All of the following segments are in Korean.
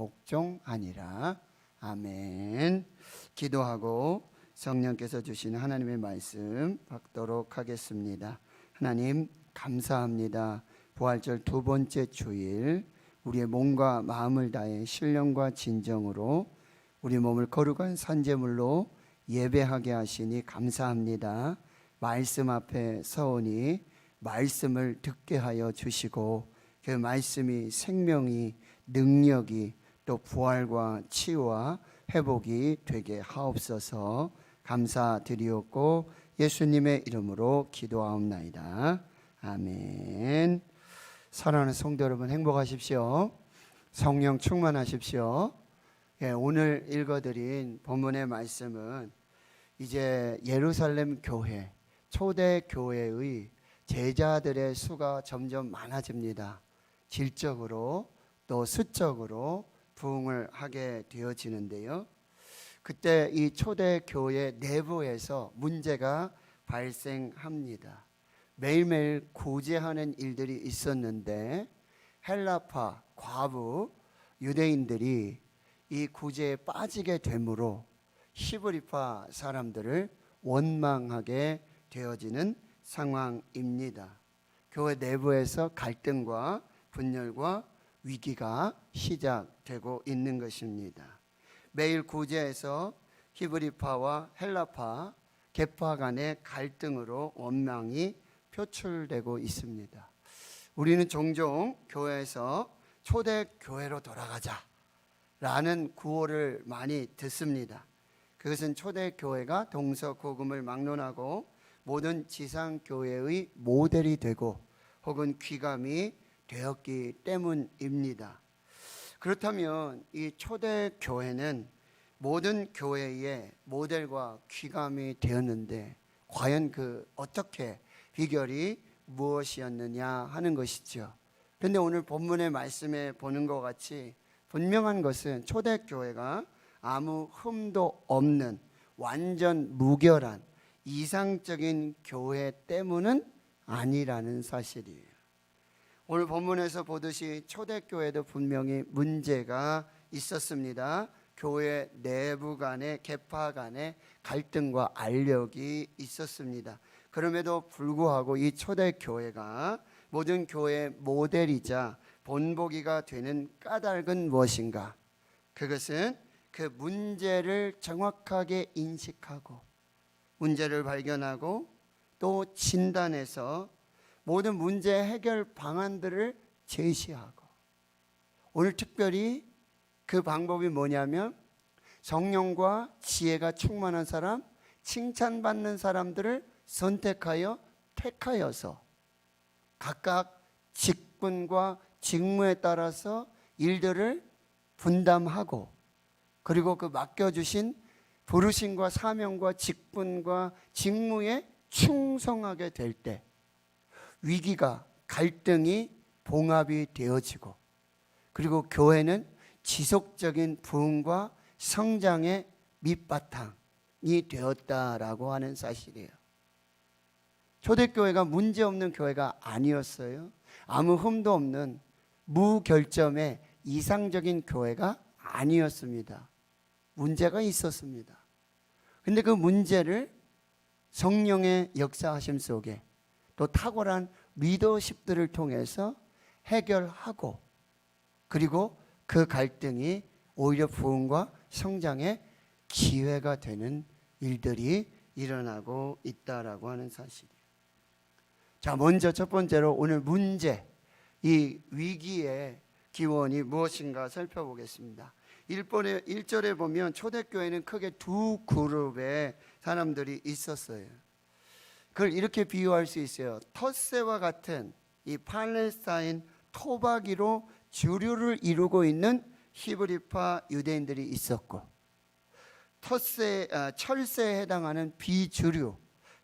복종하니라. 아멘. 기도하고 성령께서 주시는 하나님의 말씀 받도록 하겠습니다. 하나님 감사합니다. 부활절 두 번째 주일 우리의 몸과 마음을 다해 신령과 진정으로 우리 몸을 거룩한 산제물로 예배하게 하시니 감사합니다. 말씀 앞에 서오니 말씀을 듣게 하여 주시고 그 말씀이 생명이 능력이 또 부활과 치유와 회복이 되게 하옵소서. 감사드리옵고 예수님의 이름으로 기도하옵나이다. 아멘. 사랑하는 성도 여러분, 행복하십시오. 성령 충만하십시오. 오늘 읽어드린 본문의 말씀은 이제 예루살렘 교회, 초대 교회의 제자들의 수가 점점 많아집니다. 질적으로 또 수적으로 부흥을 하게 되어지는데요. 그때 이 초대 교회 내부에서 문제가 발생합니다. 매일매일 구제하는 일들이 있었는데 헬라파, 과부, 유대인들이 이 구제에 빠지게 되므로 히브리파 사람들을 원망하게 되어지는 상황입니다. 교회 내부에서 갈등과 분열과 위기가 시작되고 있는 것입니다. 매일 구제에서 히브리파와 헬라파, 계파 간의 갈등으로 원망이 표출되고 있습니다. 우리는 종종 교회에서 초대교회로 돌아가자 라는 구호를 많이 듣습니다. 그것은 초대교회가 동서고금을 막론하고 모든 지상교회의 모델이 되고 혹은 귀감이 되었기 때문입니다. 그렇다면 이 초대교회는 모든 교회의 모델과 귀감이 되었는데 과연 어떻게 비결이 무엇이었느냐 하는 것이죠. 그런데 오늘 본문의 말씀에 보는 것 같이 분명한 것은 초대교회가 아무 흠도 없는 완전 무결한 이상적인 교회 때문은 아니라는 사실이에요. 오늘 본문에서 보듯이 초대교회도 분명히 문제가 있었습니다. 교회 내부 간의 계파 간의 갈등과 알력이 있었습니다. 그럼에도 불구하고 이 초대교회가 모든 교회의 모델이자 본보기가 되는 까닭은 무엇인가? 그것은 그 문제를 정확하게 인식하고 문제를 발견하고 또 진단해서 모든 문제 해결 방안들을 제시하고, 오늘 특별히 그 방법이 뭐냐면 성령과 지혜가 충만한 사람, 칭찬받는 사람들을 선택하여 택하여서 각각 직분과 직무에 따라서 일들을 분담하고, 그리고 그 맡겨주신 부르심과 사명과 직분과 직무에 충성하게 될 때 위기가, 갈등이 봉합이 되어지고, 그리고 교회는 지속적인 부흥과 성장의 밑바탕이 되었다라고 하는 사실이에요. 초대교회가 문제없는 교회가 아니었어요. 아무 흠도 없는 무결점의 이상적인 교회가 아니었습니다. 문제가 있었습니다. 그런데 그 문제를 성령의 역사하심 속에 또 탁월한 리더십들을 통해서 해결하고, 그리고 그 갈등이 오히려 부흥과 성장의 기회가 되는 일들이 일어나고 있다라고 하는 사실이에요. 자, 먼저 첫 번째로 오늘 문제, 이 위기의 기원이 무엇인가 살펴보겠습니다. 1절에 보면 초대교회는 크게 두 그룹의 사람들이 있었어요. 그걸 이렇게 비유할 수 있어요. 텃세와 같은 이 팔레스타인 토박이로 주류를 이루고 있는 히브리파 유대인들이 있었고, 철새에 해당하는 비주류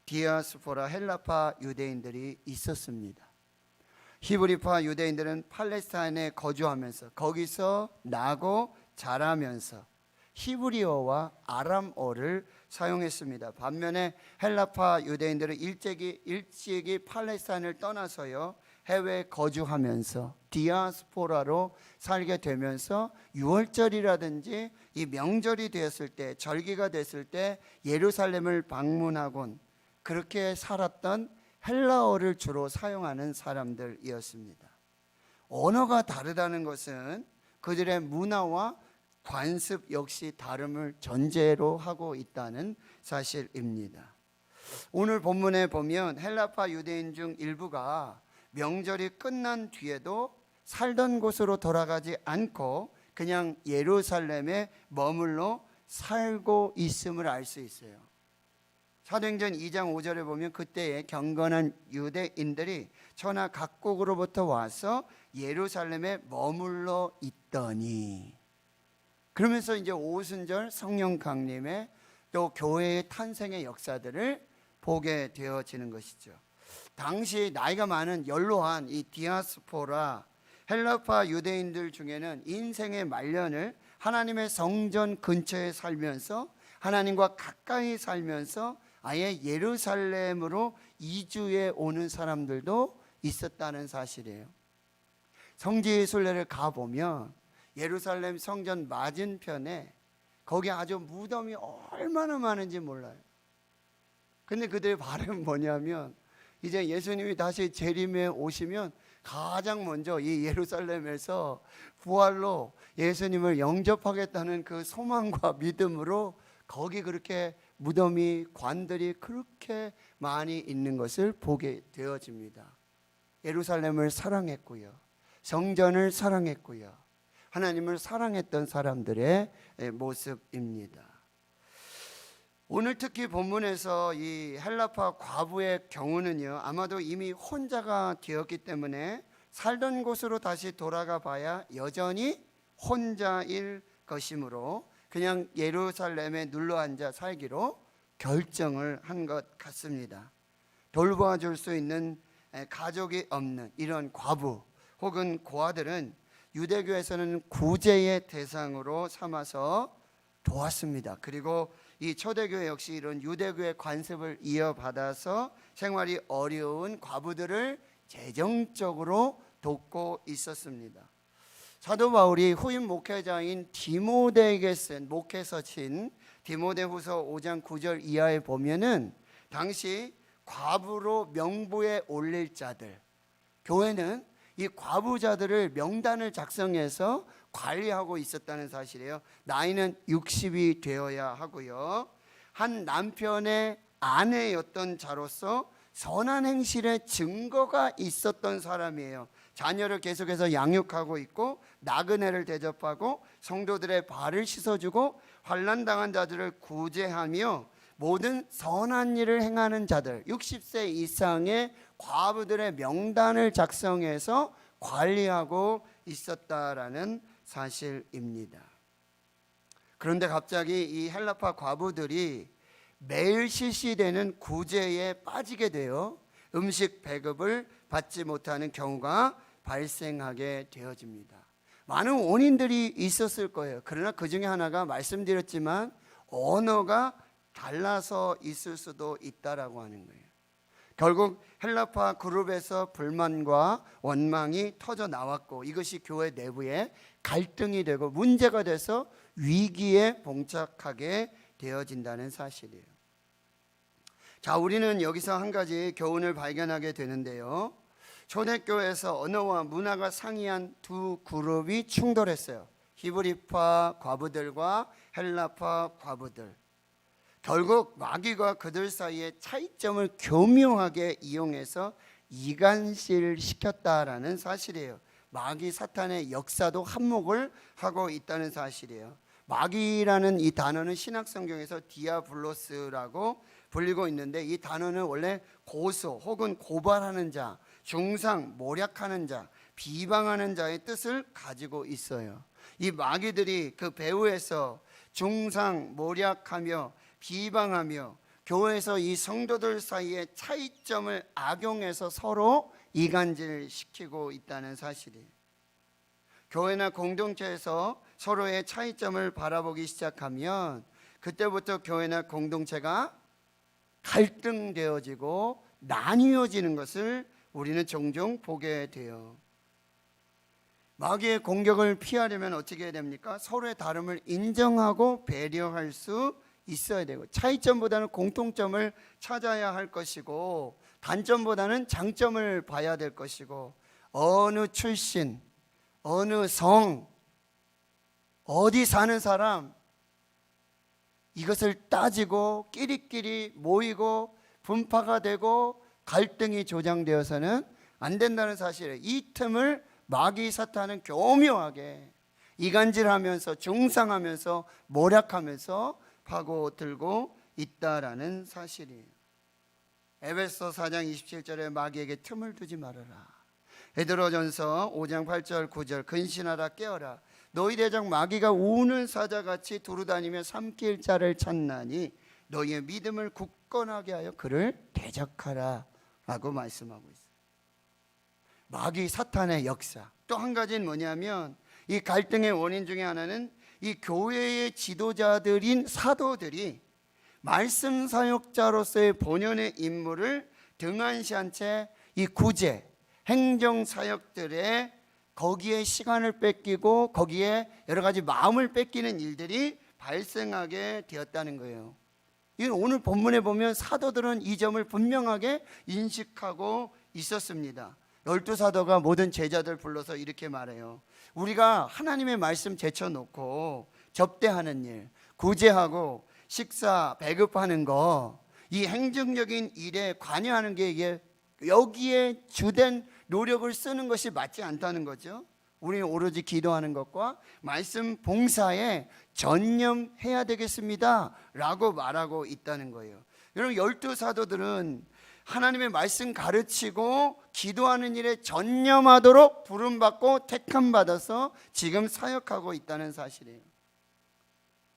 디아스포라 헬라파 유대인들이 있었습니다. 히브리파 유대인들은 팔레스타인에 거주하면서 거기서 나고 자라면서 히브리어와 아람어를 사용했습니다. 반면에 헬라파 유대인들은 일찍이 팔레스타인을 떠나서요 해외에 거주하면서 디아스포라로 살게 되면서 유월절이라든지 이 명절이 되었을 때, 절기가 됐을 때 예루살렘을 방문하곤 그렇게 살았던 헬라어를 주로 사용하는 사람들이었습니다. 언어가 다르다는 것은 그들의 문화와 관습 역시 다름을 전제로 하고 있다는 사실입니다. 오늘 본문에 보면 헬라파 유대인 중 일부가 명절이 끝난 뒤에도 살던 곳으로 돌아가지 않고 그냥 예루살렘에 머물러 살고 있음을 알 수 있어요. 사도행전 2장 5절에 보면 그때에 경건한 유대인들이 천하 각국으로부터 와서 예루살렘에 머물러 있더니, 그러면서 이제 오순절 성령 강림의 또 교회의 탄생의 역사들을 보게 되어지는 것이죠. 당시 나이가 많은 연로한 이 디아스포라 헬라파 유대인들 중에는 인생의 말년을 하나님의 성전 근처에 살면서 하나님과 가까이 살면서 아예 예루살렘으로 이주해 오는 사람들도 있었다는 사실이에요. 성지 순례를 가보면 예루살렘 성전 맞은편에 거기 아주 무덤이 얼마나 많은지 몰라요. 근데 그들의 바람은 뭐냐면 이제 예수님이 다시 재림에 오시면 가장 먼저 이 예루살렘에서 부활로 예수님을 영접하겠다는 그 소망과 믿음으로 거기 그렇게 무덤이, 관들이 그렇게 많이 있는 것을 보게 되어집니다. 예루살렘을 사랑했고요, 성전을 사랑했고요, 하나님을 사랑했던 사람들의 모습입니다. 오늘 특히 본문에서 이 헬라파 과부의 경우는요, 아마도 이미 혼자가 되었기 때문에 살던 곳으로 다시 돌아가 봐야 여전히 혼자일 것이므로 그냥 예루살렘에 눌러앉아 살기로 결정을 한 것 같습니다. 돌봐줄 수 있는 가족이 없는 이런 과부 혹은 고아들은 유대교에서는 구제의 대상으로 삼아서 도왔습니다. 그리고 이 초대교회 역시 이런 유대교의 관습을 이어받아서 생활이 어려운 과부들을 재정적으로 돕고 있었습니다. 사도 바울이 후임 목회자인 디모데에게 쓴 목회서신 디모데후서 5장 9절 이하에 보면은 당시 과부로 명부에 올릴 자들, 교회는 이 과부자들을 명단을 작성해서 관리하고 있었다는 사실이에요. 나이는 60이 되어야 하고요, 한 남편의 아내였던 자로서 선한 행실의 증거가 있었던 사람이에요. 자녀를 계속해서 양육하고 있고 나그네를 대접하고 성도들의 발을 씻어주고 환난당한 자들을 구제하며 모든 선한 일을 행하는 자들, 60세 이상의 과부들의 명단을 작성해서 관리하고 있었다라는 사실입니다. 그런데 갑자기 이 헬라파 과부들이 매일 실시되는 구제에 빠지게 되어 음식 배급을 받지 못하는 경우가 발생하게 되어집니다. 많은 원인들이 있었을 거예요. 그러나 그 중에 하나가 말씀드렸지만 언어가 달라서 있을 수도 있다라고 하는 거예요. 결국 헬라파 그룹에서 불만과 원망이 터져 나왔고 이것이 교회 내부에 갈등이 되고 문제가 돼서 위기에 봉착하게 되어진다는 사실이에요. 자, 우리는 여기서 한 가지 교훈을 발견하게 되는데요, 초대교회에서 언어와 문화가 상이한 두 그룹이 충돌했어요. 히브리파 과부들과 헬라파 과부들. 결국 마귀가 그들 사이의 차이점을 교묘하게 이용해서 이간질시켰다라는 사실이에요. 마귀 사탄의 역사도 한몫을 하고 있다는 사실이에요. 마귀라는 이 단어는 신약 성경에서 디아블로스라고 불리고 있는데, 이 단어는 원래 고소 혹은 고발하는 자, 중상, 모략하는 자, 비방하는 자의 뜻을 가지고 있어요. 이 마귀들이 그 배후에서 중상, 모략하며 비방하며 교회에서 이 성도들 사이의 차이점을 악용해서 서로 이간질시키고 있다는 사실이에요. 교회나 공동체에서 서로의 차이점을 바라보기 시작하면 그때부터 교회나 공동체가 갈등되어지고 나뉘어지는 것을 우리는 종종 보게 돼요. 마귀의 공격을 피하려면 어떻게 해야 됩니까? 서로의 다름을 인정하고 배려할 수 있어야 되고, 차이점보다는 공통점을 찾아야 할 것이고, 단점보다는 장점을 봐야 될 것이고, 어느 출신, 어느 성, 어디 사는 사람, 이것을 따지고 끼리끼리 모이고 분파가 되고 갈등이 조장되어서는 안 된다는 사실이에요. 이 틈을 마귀 사탄은 교묘하게 이간질하면서 중상하면서 모략하면서 파고들고 있다라는 사실이에요. 에베소 4장 27절에 마귀에게 틈을 두지 말아라. 베드로전서 5장 8절 9절 근신하라 깨어라. 너희 대적 마귀가 우는 사자같이 두루다니며 삼킬 자를 찾나니 너희의 믿음을 굳건하게 하여 그를 대적하라 라고 말씀하고 있어요. 마귀 사탄의 역사. 또 한 가지는 뭐냐면, 이 갈등의 원인 중에 하나는 이 교회의 지도자들인 사도들이 말씀 사역자로서의 본연의 임무를 등한시한 채 이 구제, 행정 사역들의 거기에 시간을 뺏기고 거기에 여러 가지 마음을 뺏기는 일들이 발생하게 되었다는 거예요. 이건 오늘 본문에 보면 사도들은 이 점을 분명하게 인식하고 있었습니다. 12사도가 모든 제자들 불러서 이렇게 말해요. 우리가 하나님의 말씀 제쳐놓고 접대하는 일, 구제하고 식사 배급하는 거, 이 행정적인 일에 관여하는 게 이게 여기에 주된 노력을 쓰는 것이 맞지 않다는 거죠. 우리는 오로지 기도하는 것과 말씀 봉사에 전념해야 되겠습니다 라고 말하고 있다는 거예요. 여러분, 12사도들은 하나님의 말씀 가르치고 기도하는 일에 전념하도록 부름받고 택함받아서 지금 사역하고 있다는 사실이에요.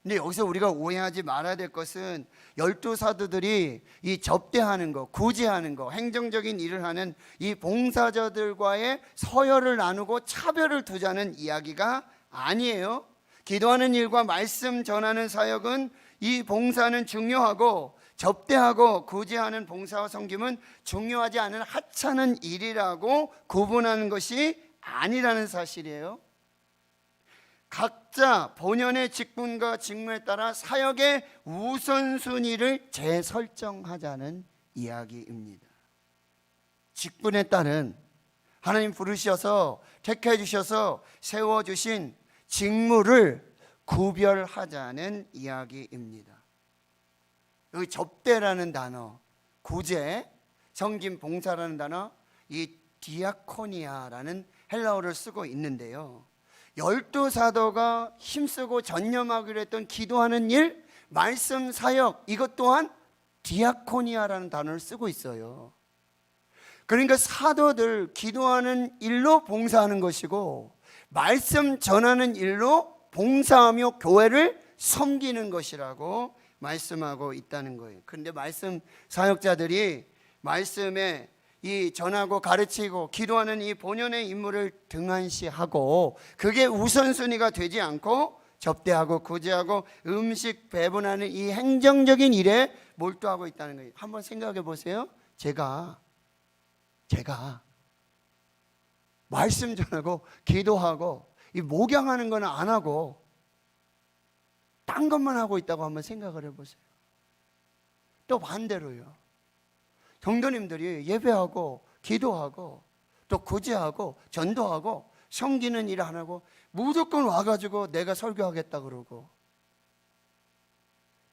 근데 여기서 우리가 오해하지 말아야 될 것은 12사도들이 이 접대하는 거, 구제하는 거, 행정적인 일을 하는 이 봉사자들과의 서열을 나누고 차별을 두자는 이야기가 아니에요. 기도하는 일과 말씀 전하는 사역은, 이 봉사는 중요하고 접대하고 구제하는 봉사와 섬김은 중요하지 않은 하찮은 일이라고 구분하는 것이 아니라는 사실이에요. 각자 본연의 직분과 직무에 따라 사역의 우선순위를 재설정하자는 이야기입니다. 직분에 따른, 하나님 부르셔서 택해 주셔서 세워주신 직무를 구별하자는 이야기입니다. 여기 접대라는 단어, 구제, 섬김, 봉사라는 단어, 이 디아코니아라는 헬라어를 쓰고 있는데요, 12사도가 힘쓰고 전념하기로 했던 기도하는 일, 말씀 사역, 이것 또한 디아코니아라는 단어를 쓰고 있어요. 그러니까 사도들 기도하는 일로 봉사하는 것이고, 말씀 전하는 일로 봉사하며 교회를 섬기는 것이라고 말씀하고 있다는 거예요. 그런데 말씀 사역자들이 말씀에 이 전하고 가르치고 기도하는 이 본연의 임무를 등한시하고, 그게 우선순위가 되지 않고 접대하고 구제하고 음식 배분하는 이 행정적인 일에 몰두하고 있다는 거예요. 한번 생각해 보세요. 제가 말씀 전하고 기도하고 이 목양하는 거는 안 하고 딴 것만 하고 있다고 한번 생각을 해보세요. 또 반대로요, 성도님들이 예배하고 기도하고 또 구제하고 전도하고 섬기는 일 안 하고 무조건 와가지고 내가 설교하겠다 그러고,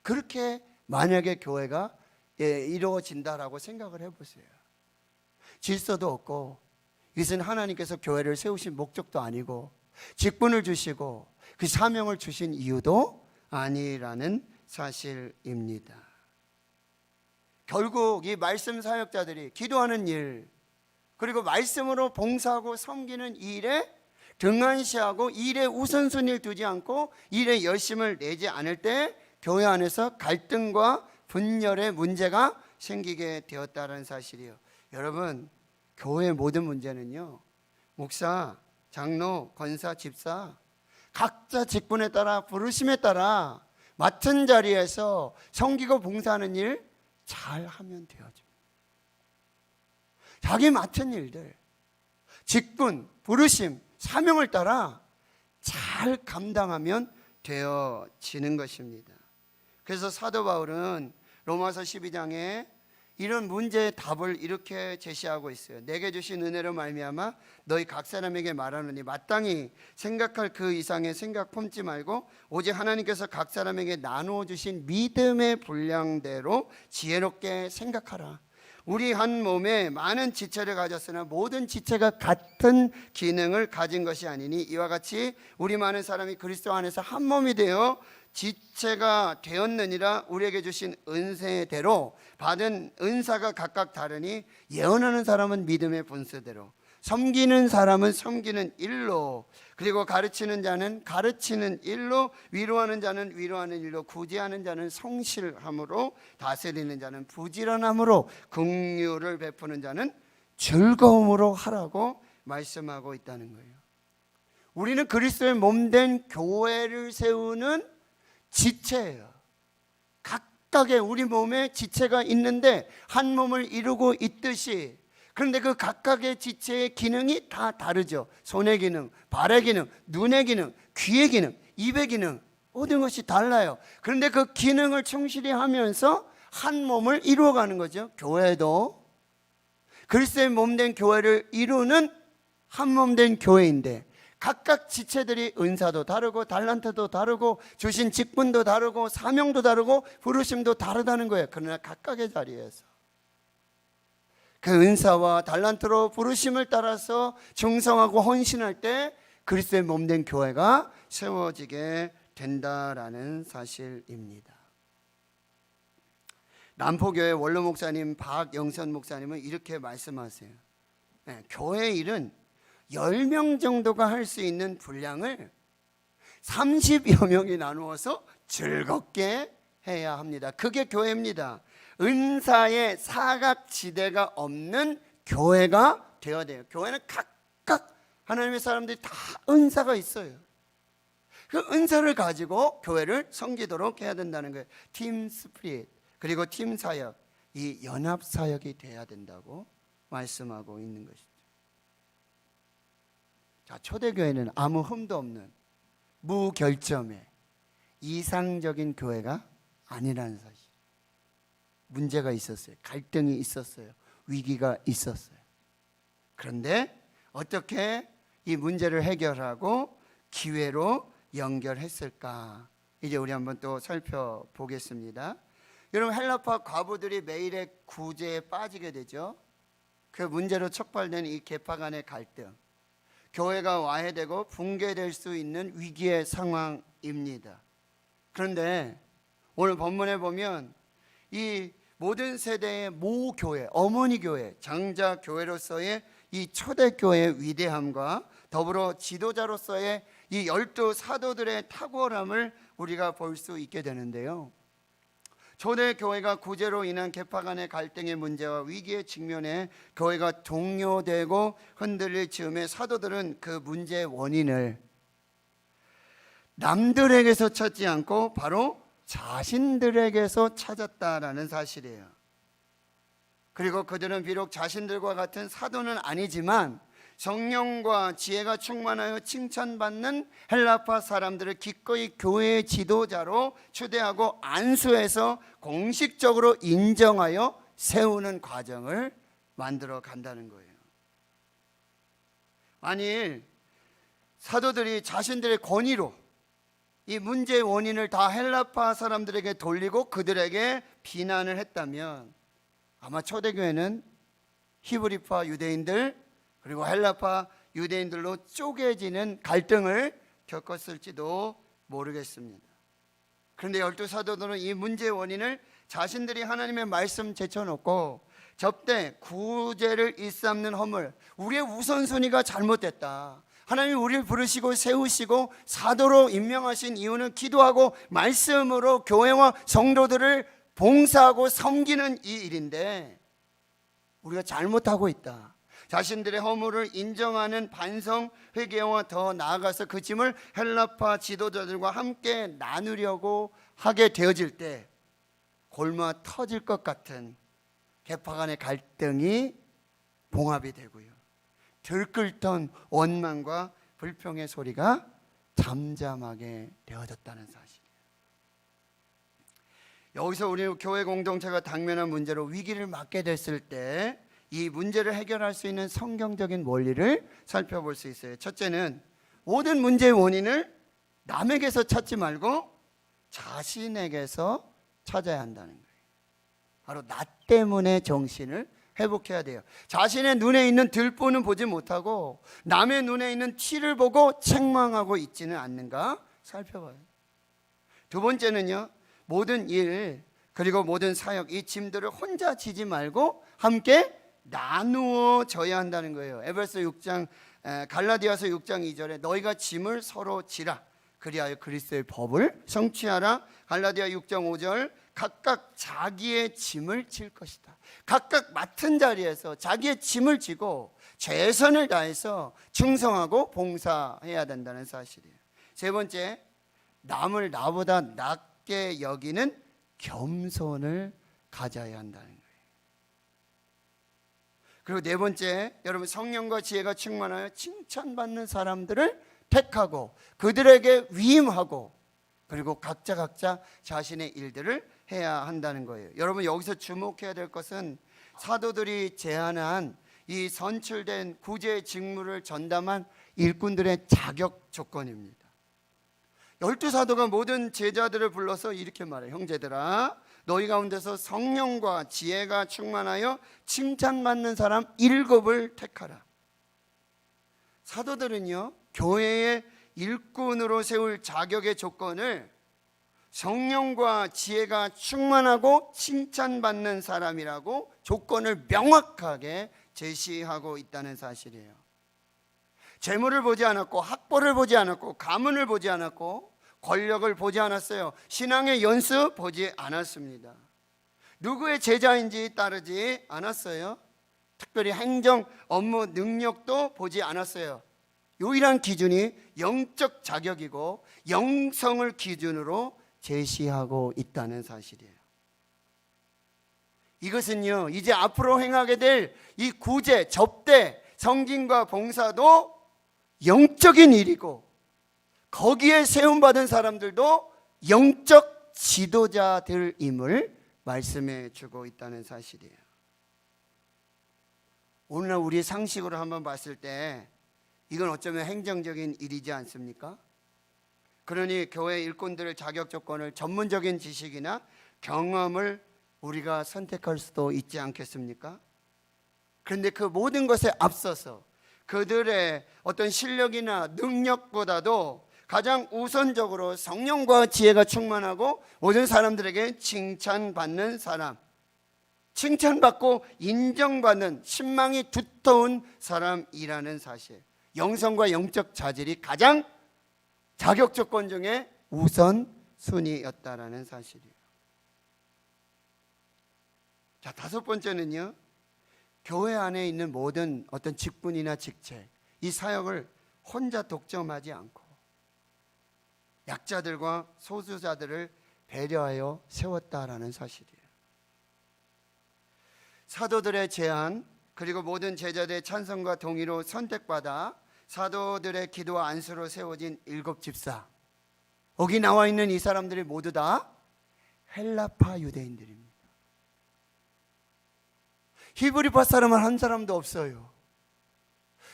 그렇게 만약에 교회가 이루어진다라고 생각을 해보세요. 질서도 없고, 이것은 하나님께서 교회를 세우신 목적도 아니고 직분을 주시고 그 사명을 주신 이유도 아니라는 사실입니다. 결국 이 말씀 사역자들이 기도하는 일, 그리고 말씀으로 봉사하고 섬기는 일에 등한시하고 일에 우선순위를 두지 않고 일에 열심을 내지 않을 때 교회 안에서 갈등과 분열의 문제가 생기게 되었다는 사실이에요. 여러분, 교회의 모든 문제는요, 목사, 장로, 권사, 집사 각자 직분에 따라 부르심에 따라 맡은 자리에서 섬기고 봉사하는 일 잘 하면 되어집니다. 자기 맡은 일들, 직분, 부르심, 사명을 따라 잘 감당하면 되어지는 것입니다. 그래서 사도 바울은 로마서 12장에 이런 문제의 답을 이렇게 제시하고 있어요. 내게 주신 은혜로 말미암아 너희 각 사람에게 말하노니 마땅히 생각할 그 이상의 생각 품지 말고 오직 하나님께서 각 사람에게 나누어 주신 믿음의 분량대로 지혜롭게 생각하라. 우리 한 몸에 많은 지체를 가졌으나 모든 지체가 같은 기능을 가진 것이 아니니 이와 같이 우리 많은 사람이 그리스도 안에서 한 몸이 되어 지체가 되었느니라. 우리에게 주신 은혜대로 받은 은사가 각각 다르니 예언하는 사람은 믿음의 분수대로, 섬기는 사람은 섬기는 일로, 그리고 가르치는 자는 가르치는 일로, 위로하는 자는 위로하는 일로, 구제하는 자는 성실함으로, 다스리는 자는 부지런함으로, 긍휼을 베푸는 자는 즐거움으로 하라고 말씀하고 있다는 거예요. 우리는 그리스도의 몸된 교회를 세우는 지체예요. 각각의 우리 몸에 지체가 있는데 한 몸을 이루고 있듯이, 그런데 그 각각의 지체의 기능이 다 다르죠. 손의 기능, 발의 기능, 눈의 기능, 귀의 기능, 입의 기능, 모든 것이 달라요. 그런데 그 기능을 충실히 하면서 한 몸을 이루어가는 거죠. 교회도 그리스도의 몸된 교회를 이루는 한 몸된 교회인데 각각 지체들이 은사도 다르고 달란트도 다르고 주신 직분도 다르고 사명도 다르고 부르심도 다르다는 거예요. 그러나 각각의 자리에서 그 은사와 달란트로 부르심을 따라서 충성하고 헌신할 때 그리스도의 몸된 교회가 세워지게 된다라는 사실입니다. 남포교회 원로 목사님 박영선 목사님은 이렇게 말씀하세요. 교회 일은 10명 정도가 할 수 있는 분량을 30여 명이 나누어서 즐겁게 해야 합니다. 그게 교회입니다. 은사의 사각지대가 없는 교회가 되어야 돼요. 교회는 각각 하나님의 사람들이 다 은사가 있어요. 그 은사를 가지고 교회를 섬기도록 해야 된다는 거예요. 팀 스피릿, 그리고 팀 사역, 이 연합 사역이 돼야 된다고 말씀하고 있는 것이죠. 자, 초대교회는 아무 흠도 없는 무결점의 이상적인 교회가 아니라는 사실. 문제가 있었어요. 갈등이 있었어요. 위기가 있었어요. 그런데 어떻게 이 문제를 해결하고 기회로 연결했을까? 이제 우리 한번 또 살펴보겠습니다. 여러분, 헬라파 과부들이 매일의 구제에 빠지게 되죠. 그 문제로 촉발된 이 계파 간의 갈등, 교회가 와해되고 붕괴될 수 있는 위기의 상황입니다. 그런데 오늘 본문에 보면 이 모든 세대의 모교회, 어머니 교회, 장자 교회로서의 이 초대교회의 위대함과 더불어 지도자로서의 이 12 사도들의 탁월함을 우리가 볼 수 있게 되는데요. 초대교회가 구제로 인한 계파 간의 갈등의 문제와 위기의 직면에 교회가 동요되고 흔들릴 즈음에 사도들은 그 문제의 원인을 남들에게서 찾지 않고 바로 자신들에게서 찾았다라는 사실이에요. 그리고 그들은 비록 자신들과 같은 사도는 아니지만 성령과 지혜가 충만하여 칭찬받는 헬라파 사람들을 기꺼이 교회의 지도자로 초대하고 안수해서 공식적으로 인정하여 세우는 과정을 만들어 간다는 거예요. 만일 사도들이 자신들의 권위로 이 문제의 원인을 다 헬라파 사람들에게 돌리고 그들에게 비난을 했다면 아마 초대교회는 히브리파 유대인들 그리고 헬라파 유대인들로 쪼개지는 갈등을 겪었을지도 모르겠습니다. 그런데 12 사도들은 이 문제의 원인을 자신들이 하나님의 말씀 제쳐놓고 접대 구제를 일삼는 허물, 우리의 우선순위가 잘못됐다, 하나님이 우리를 부르시고 세우시고 사도로 임명하신 이유는 기도하고 말씀으로 교회와 성도들을 봉사하고 섬기는 이 일인데 우리가 잘못하고 있다, 자신들의 허물을 인정하는 반성 회개와 더 나아가서 그 짐을 헬라파 지도자들과 함께 나누려고 하게 되어질 때 골마 터질 것 같은 계파 간의 갈등이 봉합이 되고요. 들끓던 원망과 불평의 소리가 잠잠하게 되어졌다는 사실이에요. 여기서 우리 교회 공동체가 당면한 문제로 위기를 맞게 됐을 때 이 문제를 해결할 수 있는 성경적인 원리를 살펴볼 수 있어요. 첫째는 모든 문제의 원인을 남에게서 찾지 말고 자신에게서 찾아야 한다는 거예요. 바로 나 때문에 정신을 회복해야 돼요. 자신의 눈에 있는 들보는 보지 못하고 남의 눈에 있는 티를 보고 책망하고 있지는 않는가 살펴봐요. 두 번째는요, 모든 일 그리고 모든 사역, 이 짐들을 혼자 지지 말고 함께 나누어 져야 한다는 거예요. 에베소 6장 갈라디아서 6장 2절에 너희가 짐을 서로 지라 그리하여 그리스도의 법을 성취하라. 갈라디아 6장 5절 각각 자기의 짐을 질 것이다. 각각 맡은 자리에서 자기의 짐을 지고 최선을 다해서 충성하고 봉사해야 된다는 사실이에요. 세 번째, 남을 나보다 낮게 여기는 겸손을 가져야 한다는 거예요. 그리고 네 번째, 여러분 성령과 지혜가 충만하여 칭찬받는 사람들을 택하고 그들에게 위임하고 그리고 각자 자신의 일들을 해야 한다는 거예요. 여러분 여기서 주목해야 될 것은 사도들이 제안한 이 선출된 구제 직무를 전담한 일꾼들의 자격 조건입니다. 12사도가 모든 제자들을 불러서 이렇게 말해요. 형제들아, 너희 가운데서 성령과 지혜가 충만하여 칭찬받는 사람 7을 택하라. 사도들은요, 교회의 일꾼으로 세울 자격의 조건을 성령과 지혜가 충만하고 칭찬받는 사람이라고 조건을 명확하게 제시하고 있다는 사실이에요. 재물을 보지 않았고 학벌을 보지 않았고 가문을 보지 않았고 권력을 보지 않았어요. 신앙의 연수 보지 않았습니다. 누구의 제자인지 따르지 않았어요. 특별히 행정 업무 능력도 보지 않았어요. 유일한 기준이 영적 자격이고 영성을 기준으로 제시하고 있다는 사실이에요. 이것은요, 이제 앞으로 행하게 될 이 구제, 접대, 성김과 봉사도 영적인 일이고 거기에 세움받은 사람들도 영적 지도자들임을 말씀해 주고 있다는 사실이에요. 오늘날 우리 상식으로 한번 봤을 때 이건 어쩌면 행정적인 일이지 않습니까? 그러니 교회 일꾼들의 자격 조건을 전문적인 지식이나 경험을 우리가 선택할 수도 있지 않겠습니까? 그런데 그 모든 것에 앞서서 그들의 어떤 실력이나 능력보다도 가장 우선적으로 성령과 지혜가 충만하고 모든 사람들에게 칭찬받는 사람, 칭찬받고 인정받는 신망이 두터운 사람이라는 사실, 영성과 영적 자질이 가장 자격 조건 중에 우선순위였다라는 사실이에요. 자, 다섯 번째는요, 교회 안에 있는 모든 어떤 직분이나 직책, 이 사역을 혼자 독점하지 않고 약자들과 소수자들을 배려하여 세웠다라는 사실이에요. 사도들의 제안 그리고 모든 제자들의 찬성과 동의로 선택받아 사도들의 기도와 안수로 세워진 7집사, 여기 나와 있는 이 사람들이 모두 다 헬라파 유대인들입니다. 히브리파 사람은 한 사람도 없어요.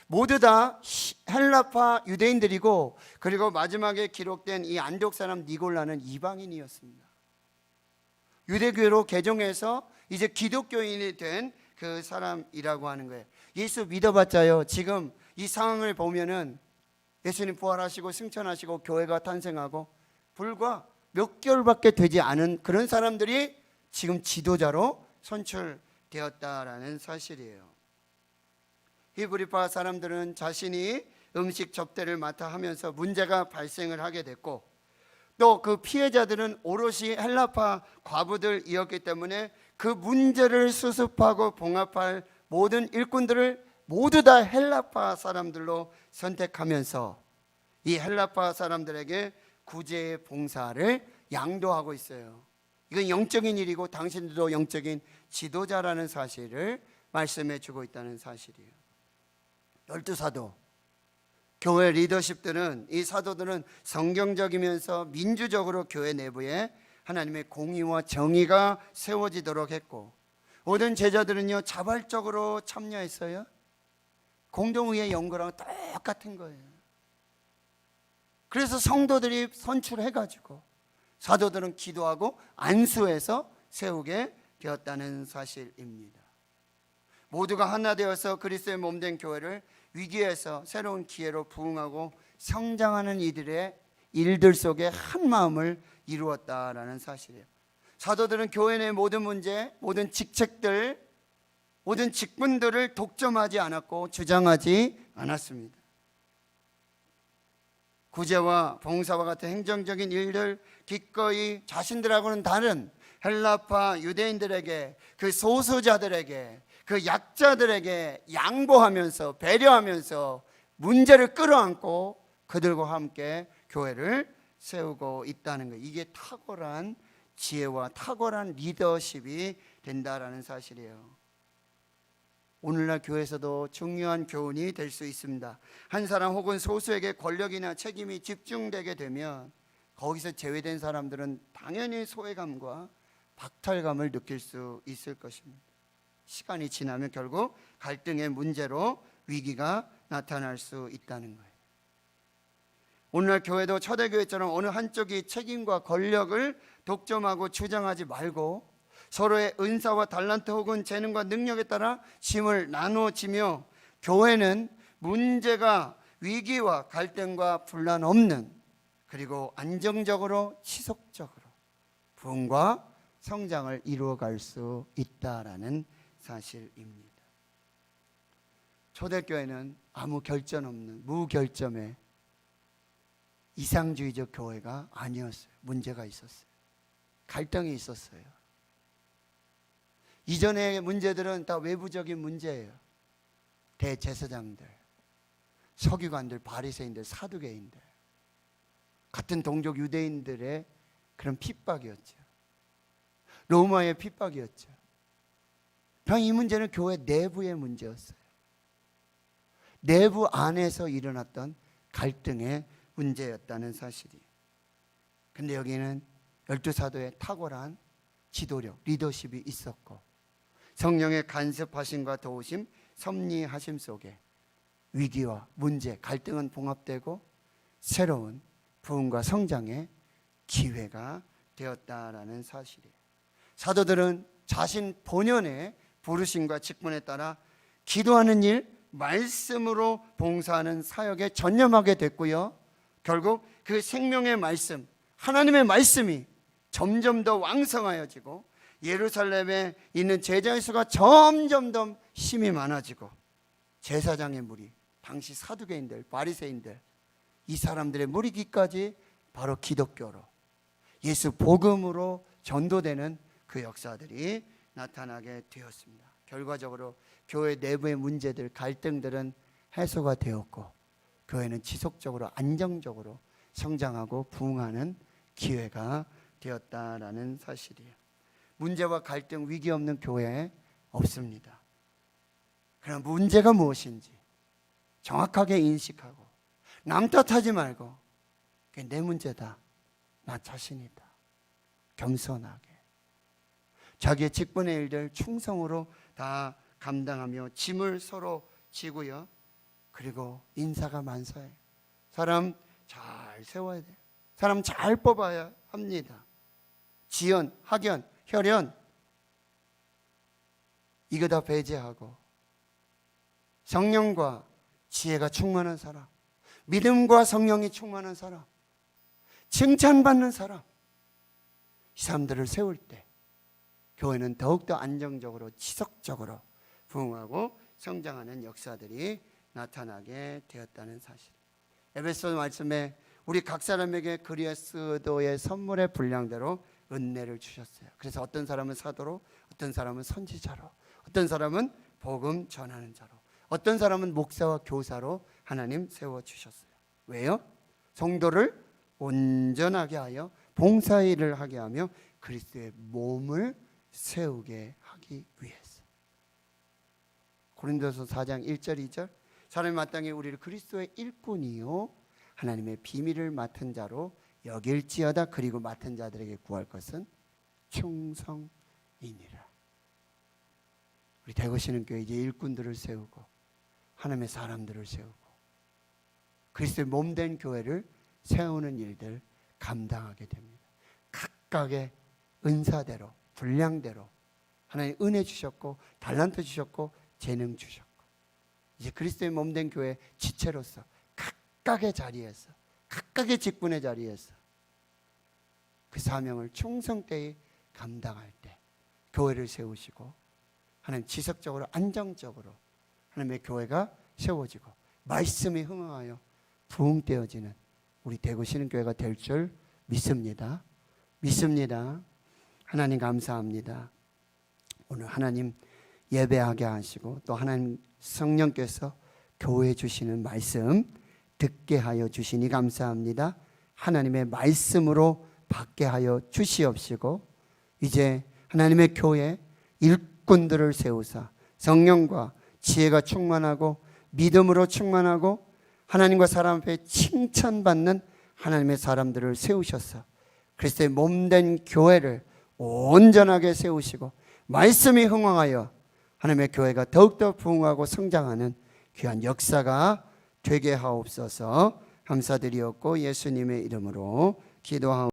모두 다 헬라파 유대인들이고, 그리고 마지막에 기록된 이 안독 사람 니골라는 이방인이었습니다. 유대교로 개종해서 이제 기독교인이 된 그 사람이라고 하는 거예요. 예수 믿어봤자요, 지금 이 상황을 보면은 예수님 부활하시고 승천하시고 교회가 탄생하고 불과 몇 개월밖에 되지 않은 그런 사람들이 지금 지도자로 선출되었다라는 사실이에요. 히브리파 사람들은 자신이 음식 접대를 맡아 하면서 문제가 발생을 하게 됐고, 또 그 피해자들은 오롯이 헬라파 과부들이었기 때문에 그 문제를 수습하고 봉합할 모든 일꾼들을 모두 다 헬라파 사람들로 선택하면서 이 헬라파 사람들에게 구제의 봉사를 양도하고 있어요. 이건 영적인 일이고 당신들도 영적인 지도자라는 사실을 말씀해 주고 있다는 사실이에요. 12사도 교회 리더십들은, 이 사도들은 성경적이면서 민주적으로 교회 내부에 하나님의 공의와 정의가 세워지도록 했고, 모든 제자들은요 자발적으로 참여했어요. 공동의회 연구랑 똑같은 거예요. 그래서 성도들이 선출해가지고 사도들은 기도하고 안수해서 세우게 되었다는 사실입니다. 모두가 하나 되어서 그리스도의 몸된 교회를 위기에서 새로운 기회로 부흥하고 성장하는 이들의 일들 속에 한 마음을 이루었다라는 사실이에요. 사도들은 교회 내 모든 문제, 모든 직책들, 모든 직분들을 독점하지 않았고 주장하지 않았습니다. 구제와 봉사와 같은 행정적인 일들 기꺼이 자신들하고는 다른 헬라파 유대인들에게, 그 소수자들에게, 그 약자들에게 양보하면서 배려하면서 문제를 끌어안고 그들과 함께 교회를 세우고 있다는 거예요. 이게 탁월한 지혜와 탁월한 리더십이 된다라는 사실이에요. 오늘날 교회에서도 중요한 교훈이 될 수 있습니다. 한 사람 혹은 소수에게 권력이나 책임이 집중되게 되면 거기서 제외된 사람들은 당연히 소외감과 박탈감을 느낄 수 있을 것입니다. 시간이 지나면 결국 갈등의 문제로 위기가 나타날 수 있다는 거예요. 오늘날 교회도 초대교회처럼 어느 한쪽이 책임과 권력을 독점하고 주장하지 말고 서로의 은사와 달란트 혹은 재능과 능력에 따라 짐을 나누어지며, 교회는 문제가 위기와 갈등과 분란 없는, 그리고 안정적으로 지속적으로 부흥과 성장을 이루어갈 수 있다라는 사실입니다. 초대교회는 아무 결전 없는 무결점의 이상주의적 교회가 아니었어요. 문제가 있었어요. 갈등이 있었어요. 이전의 문제들은 다 외부적인 문제예요. 대제사장들, 서기관들, 바리새인들, 사두개인들, 같은 동족 유대인들의 그런 핍박이었죠. 로마의 핍박이었죠. 이 문제는 교회 내부의 문제였어요. 내부 안에서 일어났던 갈등의 문제였다는 사실이에요. 근데 여기는 12사도의 탁월한 지도력, 리더십이 있었고, 성령의 간섭하심과 도우심, 섭리하심 속에 위기와 문제, 갈등은 봉합되고 새로운 부흥과 성장의 기회가 되었다라는 사실이에요. 사도들은 자신 본연의 부르심과 직분에 따라 기도하는 일, 말씀으로 봉사하는 사역에 전념하게 됐고요. 결국 그 생명의 말씀, 하나님의 말씀이 점점 더 왕성하여지고 예루살렘에 있는 제자의 수가 점점 더 힘이 많아지고, 제사장의 무리, 당시 사두개인들, 바리새인들, 이 사람들의 무리기까지 바로 기독교로, 예수 복음으로 전도되는 그 역사들이 나타나게 되었습니다. 결과적으로 교회 내부의 문제들, 갈등들은 해소가 되었고, 교회는 지속적으로 안정적으로 성장하고 부흥하는 기회가 되었다라는 사실이에요. 문제와 갈등, 위기 없는 교회 없습니다. 그럼 문제가 무엇인지 정확하게 인식하고 남 탓하지 말고 그게 내 문제다, 나 자신이다, 겸손하게 자기의 직분의 일들 충성으로 다 감당하며 짐을 서로 지고요. 그리고 인사가 만사해. 사람 잘 세워야 돼요. 사람 잘 뽑아야 합니다. 지연, 학연, 혈연 이거 다 배제하고 성령과 지혜가 충만한 사람, 믿음과 성령이 충만한 사람, 칭찬받는 사람, 이 사람들을 세울 때 교회는 더욱더 안정적으로 지속적으로 부흥하고 성장하는 역사들이 나타나게 되었다는 사실. 에베소 말씀에 우리 각 사람에게 그리스도의 선물의 분량대로 은혜를 주셨어요. 그래서 어떤 사람은 사도로, 어떤 사람은 선지자로, 어떤 사람은 복음 전하는 자로, 어떤 사람은 목사와 교사로 하나님 세워주셨어요. 왜요? 성도를 온전하게 하여 봉사일을 하게 하며 그리스도의 몸을 세우게 하기 위해서. 고린도서 4장 1절 2절 사람이 마땅히 우리를 그리스도의 일꾼이요 하나님의 비밀을 맡은 자로 여길지어다. 그리고 맡은 자들에게 구할 것은 충성이니라. 우리 대구시는 교회 이제 일꾼들을 세우고 하나님의 사람들을 세우고 그리스도의 몸된 교회를 세우는 일들 감당하게 됩니다. 각각의 은사대로 분량대로 하나님 은혜 주셨고 달란트 주셨고 재능 주셨고 이제 그리스도의 몸된 교회 지체로서 각각의 자리에서 각각의 직분의 자리에서 그 사명을 충성되이 감당할 때 교회를 세우시고 하나님 지속적으로 안정적으로 하나님의 교회가 세워지고 말씀이 흥황하여 부흥되어지는 우리 대구시는 교회가 될 줄 믿습니다. 믿습니다. 하나님 감사합니다. 오늘 하나님 예배하게 하시고 또 하나님 성령께서 교회에 주시는 말씀 듣게 하여 주시니 감사합니다. 하나님의 말씀으로 받게 하여 주시옵시고 이제 하나님의 교회 일꾼들을 세우사 성령과 지혜가 충만하고 믿음으로 충만하고 하나님과 사람 앞에 칭찬받는 하나님의 사람들을 세우셔서 그리스도의 몸된 교회를 온전하게 세우시고 말씀이 흥황하여 하나님의 교회가 더욱더 부흥하고 성장하는 귀한 역사가 되게 하옵소서. 감사드리었고 예수님의 이름으로 기도하옵소서.